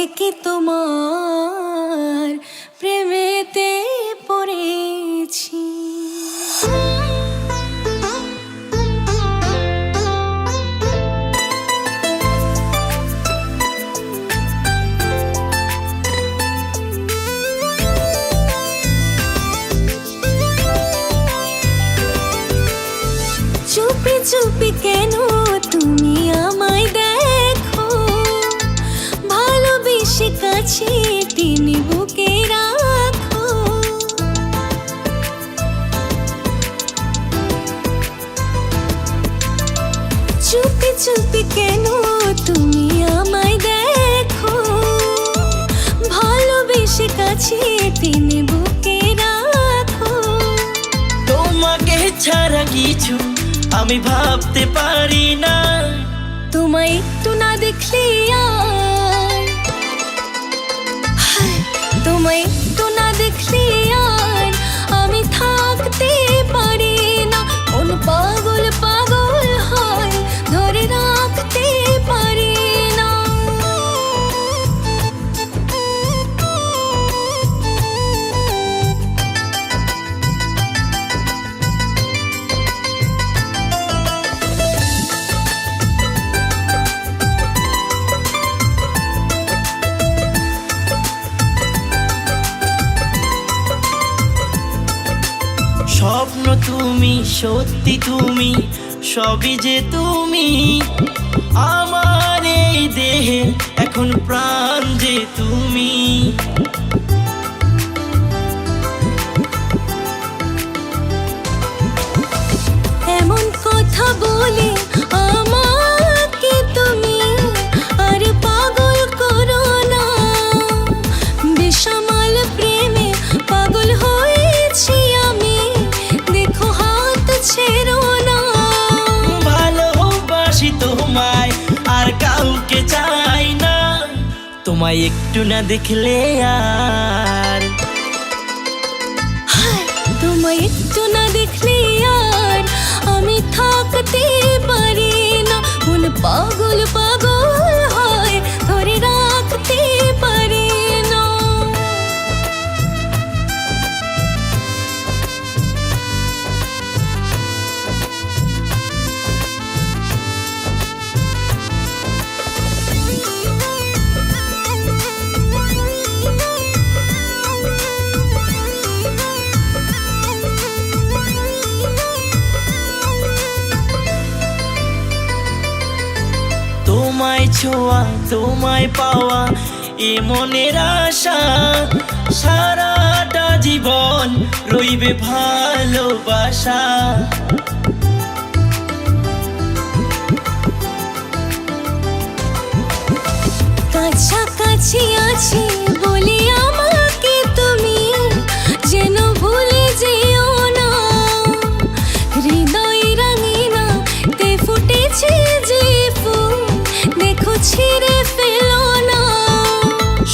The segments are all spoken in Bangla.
থেকে তোমার প্রেমেতে পড়েছি। চুপি চুপি কেন তুমি আমায় দেখো, ভালোবেসে কাছে টেনে বুকে রাখো। চুপি চুপি কেন তুমি আমায় দেখো, ভালোবেসে কাছে টেনে বুকে রাখো। তোমাকে ছাড়া কিছু আমি ভাবতে পারি না, তোমায় একটু না দেখলে আর, তোমায় একটু না দেখলে আর আমি থাকতে পারি না। কোন পাগল পাগল হয় ধরে রাখতে পারি না। স্বপ্ন তুমি, সত্যি তুমি, সবই যে তুমি। আমার এই দেহে এখন প্রাণ যে তুমি। এমন কথা বলে আমাকে তুমি আর পাগল করো না। বেসামাল প্রেমে পাগল হয়েছি আমি, দেখো হাত ছেড়ো না। ভালোবাসি তোমায় আর কাউকে চাই না, তোমায় একটু না দেখলে আর, তোমায় একটু না দেখলে আর আমি থাকতে পারি না। মন পাগল পাগল হয় ধরে রাখতে পারি না। তোমায় ছোঁয়া, তোমায় পাওয়া এ মনের আশা, সারাটা জীবন রইবে ভালোবাসা। কাছাকাছি আছি বলে আমাকে তুমি যেন ভুলে যেও না। হৃদয় রাঙিনা তে ফুটেছে যে ফুল, দেখো ছিঁড়ে ফেলো না।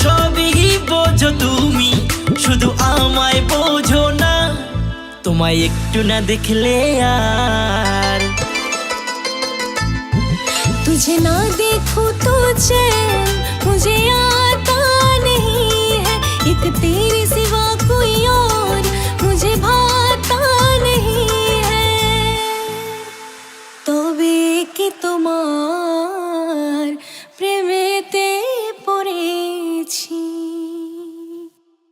সবই বোঝো তুমি, শুধু আমায় বোঝো না, তোমায় একটু না দেখলে আর। तुझे ना देखूं तो चैन मुझे आता नहीं है, एक तेरे से